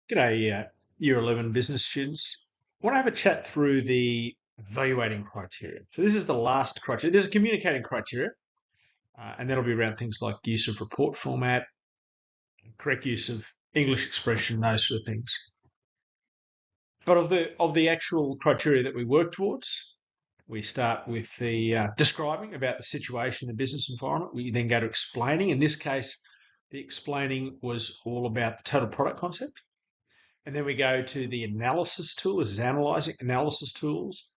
G'day, Year 11 business students. I want to have a chat through the evaluating criteria. So this is the last criteria. There's a communicating criteria, and that'll be around things like use of report format, correct use of English expression, those sort of things. But of the actual criteria that we work towards, we start with the describing about the situation, the business environment. We then go to explaining. In this case, the explaining was all about the total product concept. And then we go to the analysis tool. This is analyzing analysis tools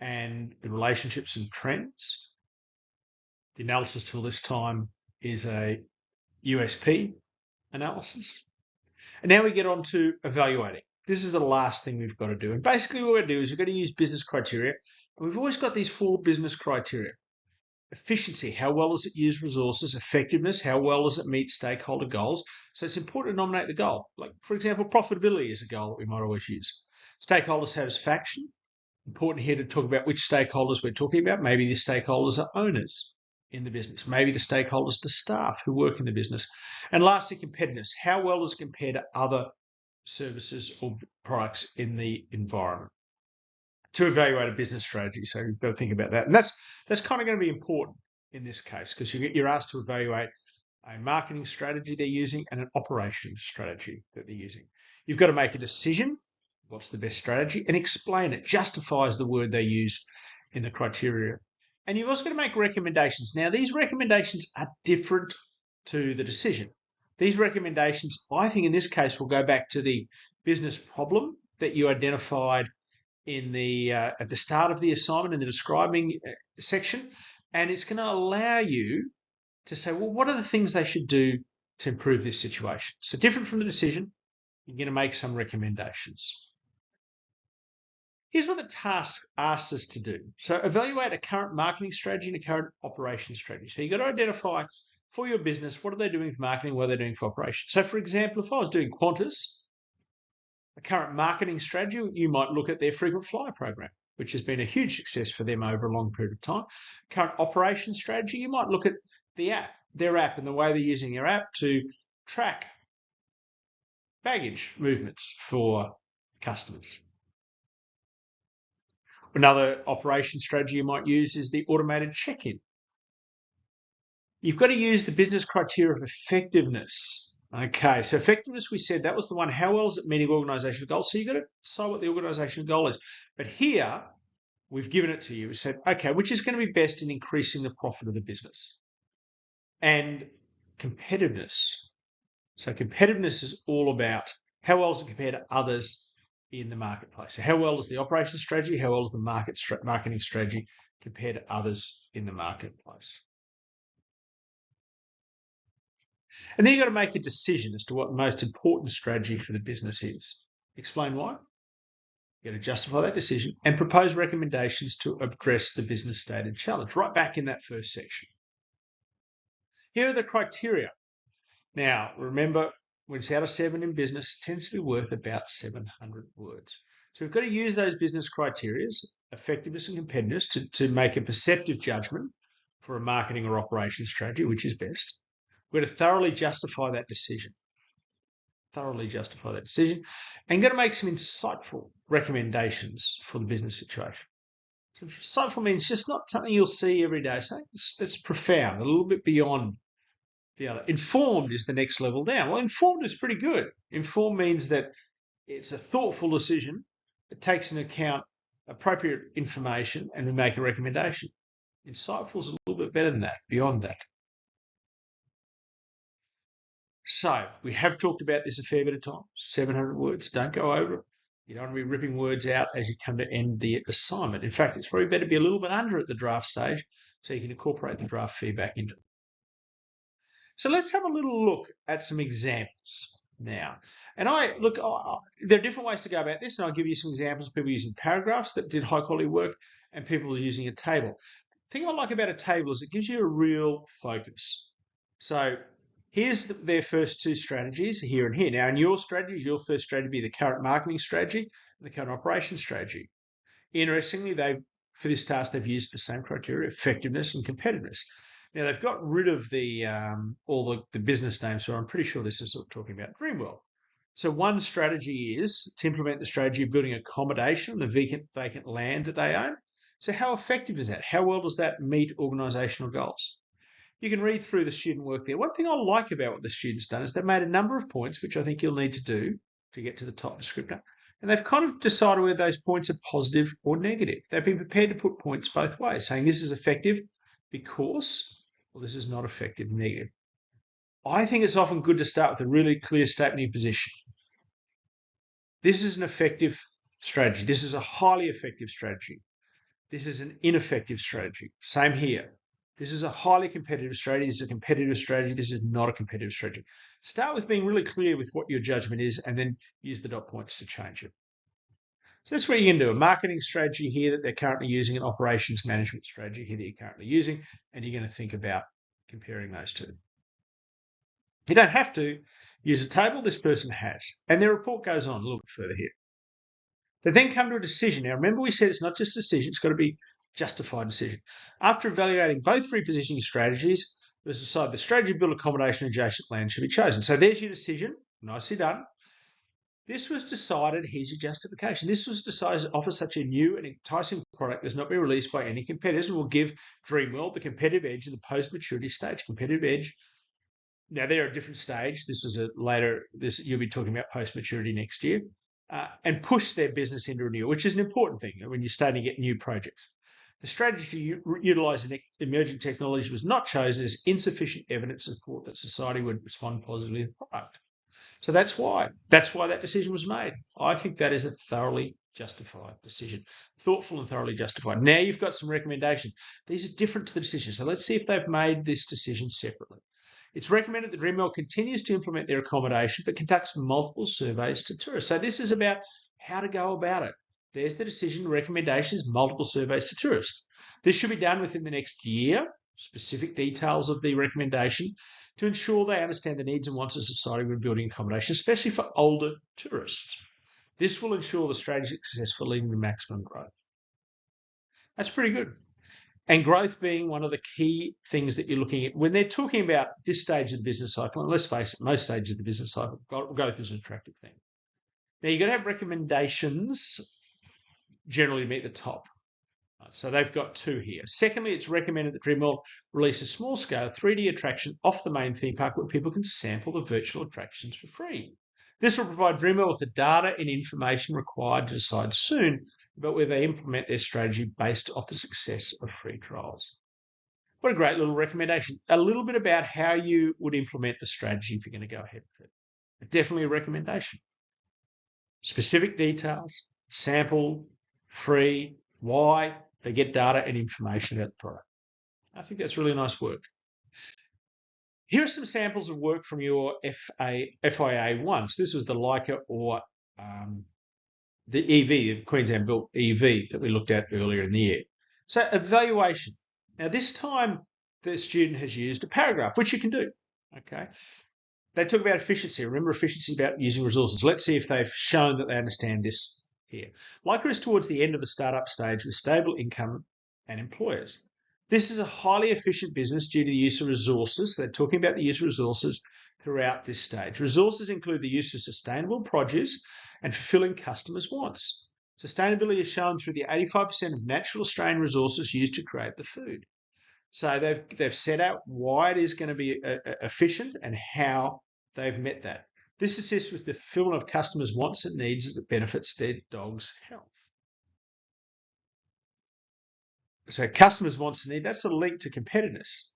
and the relationships and trends. The analysis tool this time is a USP analysis. And now we get on to evaluating. This is the last thing we've got to do. And basically what we're going to do is we're going to use business criteria. And we've always got these 4 business criteria. Efficiency, how well does it use resources? Effectiveness, how well does it meet stakeholder goals? So it's important to nominate the goal. Like, for example, profitability is a goal that we might always use. Stakeholder satisfaction, important here to talk about which stakeholders we're talking about. Maybe the stakeholders are owners in the business. Maybe the stakeholders are the staff who work in the business. And lastly, competitiveness. How well does it compare to other services or products in the environment? To evaluate a business strategy. So you've got to think about that. And that's kind of going to be important in this case because you're asked to evaluate a marketing strategy they're using and an operations strategy that they're using. You've got to make a decision, what's the best strategy, and explain it, justifies the word they use in the criteria. And you've also got to make recommendations. Now, these recommendations are different to the decision. These recommendations, I think in this case, will go back to the business problem that you identified in the at the start of the assignment in the describing section, and it's going to allow you to say, well, what are the things they should do to improve this situation? So different from the decision, you're going to make some recommendations. Here's what the task asks us to do. So evaluate a current marketing strategy and a current operation strategy. So you've got to identify for your business, what are they doing for marketing, what are they doing for operations? So for example, if I was doing Qantas, a current marketing strategy, you might look at their frequent flyer program, which has been a huge success for them over a long period of time. Current operation strategy, you might look at the app, their app, and the way they're using their app to track baggage movements for customers. Another operation strategy you might use is the automated check-in. You've got to use the business criteria of effectiveness. Okay, so effectiveness, we said that was the one. How well is it meeting organisational goals? So you've got to decide what the organisational goal is. But here, we've given it to you. We said, okay, which is going to be best in increasing the profit of the business? And competitiveness. So competitiveness is all about how well does it compare to others in the marketplace? So how well does the operation strategy, how well does the marketing strategy compare to others in the marketplace? And then you've got to make a decision as to what the most important strategy for the business is. Explain why. You've got to justify that decision and propose recommendations to address the business stated challenge, right back in that first section. Here are the criteria. Now, remember, when it's out of 7 in business, it tends to be worth about 700 words. So we've got to use those business criteria, effectiveness and competitiveness, to make a perceptive judgment for a marketing or operations strategy, which is best. We're going to thoroughly justify that decision. And going to make some insightful recommendations for the business situation. So insightful means just not something you'll see every day. Something that's profound, a little bit beyond the other. Informed is the next level down. Well, informed is pretty good. Informed means that it's a thoughtful decision. It takes into account appropriate information and we make a recommendation. Insightful is a little bit better than that, beyond that. So we have talked about this a fair bit of time, 700 words, don't go over it. You don't want to be ripping words out as you come to end the assignment. In fact, it's probably better to be a little bit under at the draft stage so you can incorporate the draft feedback into it. So let's have a little look at some examples now. And there are different ways to go about this, and I'll give you some examples of people using paragraphs that did high quality work and people using a table. The thing I like about a table is it gives you a real focus. So here's their first 2 strategies, here and here. Now, in your strategies, your first strategy would be the current marketing strategy and the current operations strategy. Interestingly, for this task, they've used the same criteria, effectiveness and competitiveness. Now, they've got rid of all the business names, so I'm pretty sure this is what we're talking about. Dreamworld. So one strategy is to implement the strategy of building accommodation on the vacant land that they own. So how effective is that? How well does that meet organisational goals? You can read through the student work there. One thing I like about what the students done is they've made a number of points, which I think you'll need to do to get to the top descriptor. And they've kind of decided whether those points are positive or negative. They've been prepared to put points both ways, saying this is effective because, or this is not effective, negative. I think it's often good to start with a really clear statement of position. This is an effective strategy. This is a highly effective strategy. This is an ineffective strategy. Same here. This is a highly competitive strategy. This is a competitive strategy. This is not a competitive strategy. Start with being really clear with what your judgment is and then use the dot points to change it. So that's what you can do. A marketing strategy here that they're currently using, an operations management strategy here that you're currently using, and you're going to think about comparing those two. You don't have to use a table. This person has. And their report goes on a little bit further here. They then come to a decision. Now, remember we said it's not just a decision, it's got to be justified decision. After evaluating both repositioning strategies, it was decided the strategy to build accommodation adjacent land should be chosen. So there's your decision. Nicely done. This was decided, here's your justification. This was decided to offer such a new and enticing product that's not been released by any competitors and will give Dreamworld the competitive edge in the post-maturity stage. Competitive edge. Now, they're at a different stage. This was a later, you'll be talking about post-maturity next year. And push their business into renewal, which is an important thing when you're starting to get new projects. The strategy to utilise emerging technology was not chosen as insufficient evidence to support that society would respond positively to the product. So that's why that decision was made. I think that is a thoroughly justified decision, thoughtful and thoroughly justified. Now you've got some recommendations. These are different to the decision. So let's see if they've made this decision separately. It's recommended that Dreamworld continues to implement their accommodation, but conducts multiple surveys to tourists. So this is about how to go about it. There's the decision, recommendations, multiple surveys to tourists. This should be done within the next year, specific details of the recommendation, to ensure they understand the needs and wants of society when building accommodation, especially for older tourists. This will ensure the strategy is successful, leading to maximum growth. That's pretty good. And growth being one of the key things that you're looking at when they're talking about this stage of the business cycle. And let's face it, most stages of the business cycle, growth is an attractive thing. Now, you've got to have recommendations generally meet the top. So they've got two here. Secondly, it's recommended that Dreamworld release a small-scale 3D attraction off the main theme park where people can sample the virtual attractions for free. This will provide Dreamworld with the data and information required to decide soon about whether they implement their strategy based off the success of free trials. What a great little recommendation. A little bit about how you would implement the strategy if you're going to go ahead with it. But definitely a recommendation. Specific details, sample, free, why, they get data and information about the product. I think that's really nice work. Here are some samples of work from your FIA1. So this was the Leica or the EV, the Queensland built EV that we looked at earlier in the year. So evaluation. Now this time the student has used a paragraph, which you can do. Okay. They talk about efficiency. Remember, efficiency is about using resources. Let's see if they've shown that they understand this here. Leica is towards the end of the startup stage with stable income and employers. This is a highly efficient business due to the use of resources. They're talking about the use of resources throughout this stage. Resources include the use of sustainable produce and fulfilling customers' wants. Sustainability is shown through the 85% of natural Australian resources used to create the food. So they've set out why it is going to be efficient and how they've met that. This assists with the fulfillment of customers' wants and needs that benefits their dog's health. So customers' wants and needs, that's a link to competitiveness.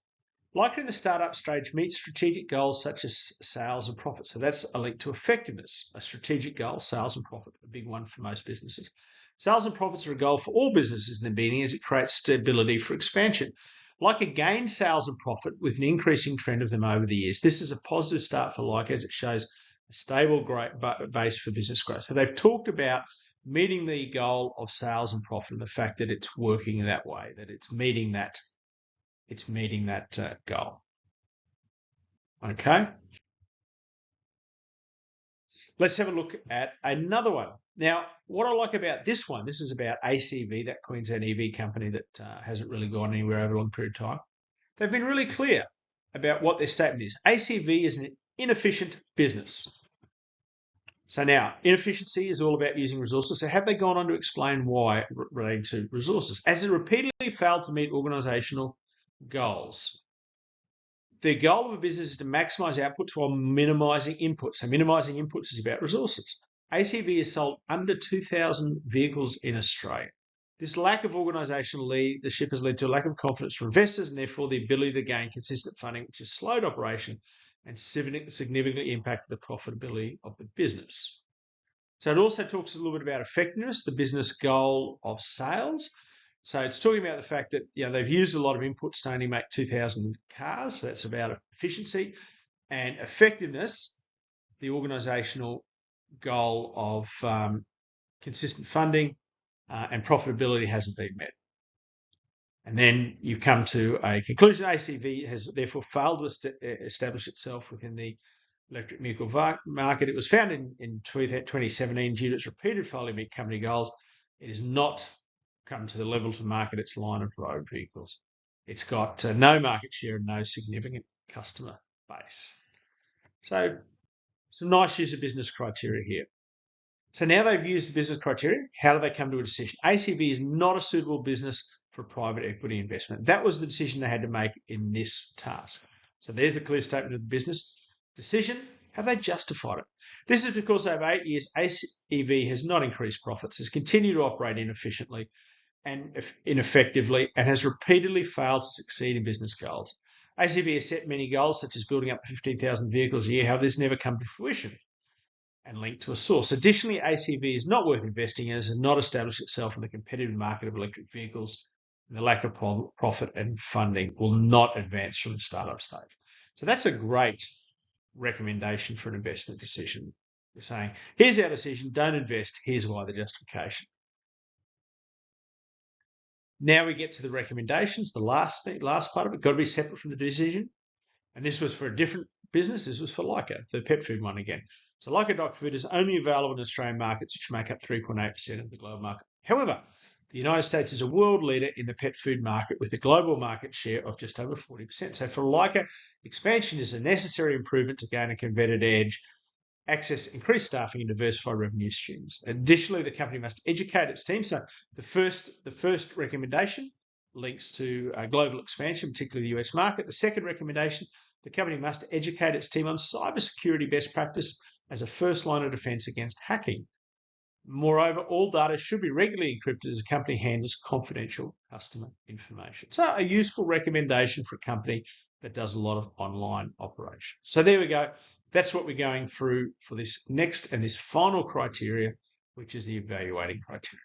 Like in the startup stage, meet strategic goals such as sales and profit. So that's a link to effectiveness, a strategic goal, sales and profit, a big one for most businesses. Sales and profits are a goal for all businesses in the beginning as it creates stability for expansion. Leica gained sales and profit with an increasing trend of them over the years. This is a positive start for Leica as it shows a stable base for business growth. So they've talked about meeting the goal of sales and profit and the fact that it's working that way, that it's meeting that goal. Okay. Let's have a look at another one. Now, what I like about this one, this is about ACV, that Queensland EV company that hasn't really gone anywhere over a long period of time. They've been really clear about what their statement is. ACV is an inefficient business. So now, inefficiency is all about using resources. So have they gone on to explain why relating to resources? As it repeatedly failed to meet organisational goals. The goal of a business is to maximise output while minimising inputs. So minimising inputs is about resources. ACV has sold under 2,000 vehicles in Australia. This lack of organisational leadership has led to a lack of confidence from investors and therefore the ability to gain consistent funding, which has slowed operation and significantly impacted the profitability of the business. So it also talks a little bit about effectiveness, the business goal of sales. So it's talking about the fact that they've used a lot of inputs to only make 2,000 cars. So that's about efficiency and effectiveness. The organisational goal of consistent funding and profitability hasn't been met. And then you come to a conclusion. ACV has therefore failed to establish itself within the electric vehicle market. It was founded in 2017 due to its repeated failure to meet company goals. It has not come to the level to market its line of road vehicles. It's got no market share and no significant customer base. So some nice use of business criteria here. So now they've used the business criteria, how do they come to a decision? ACV is not a suitable business for private equity investment. That was the decision they had to make in this task. So there's the clear statement of the business decision. Have they justified it? This is because over 8 years, ACV has not increased profits, has continued to operate inefficiently and ineffectively, and has repeatedly failed to succeed in business goals. ACV has set many goals, such as building up to 15,000 vehicles a year. However, this never come to fruition and linked to a source. Additionally, ACV is not worth investing in as it has not established itself in the competitive market of electric vehicles, and the lack of profit and funding will not advance from the startup stage. So that's a great recommendation for an investment decision. You're saying, here's our decision, don't invest, here's why, the justification. Now we get to the recommendations, the last part of it, got to be separate from the decision. And this was for a different business. This was for Leica, the pet food one again. So Leica dog food is only available in Australian markets, which make up 3.8% of the global market. However, the United States is a world leader in the pet food market with a global market share of just over 40%. So for Leica, expansion is a necessary improvement to gain a competitive edge, access increased staffing and diversify revenue streams. Additionally, the company must educate its team. So the first recommendation links to global expansion, particularly the US market. The second recommendation, the company must educate its team on cybersecurity best practice as a first line of defense against hacking. Moreover, all data should be regularly encrypted as a company handles confidential customer information. So a useful recommendation for a company that does a lot of online operations. So there we go. That's what we're going through for this next and this final criteria, which is the evaluating criteria.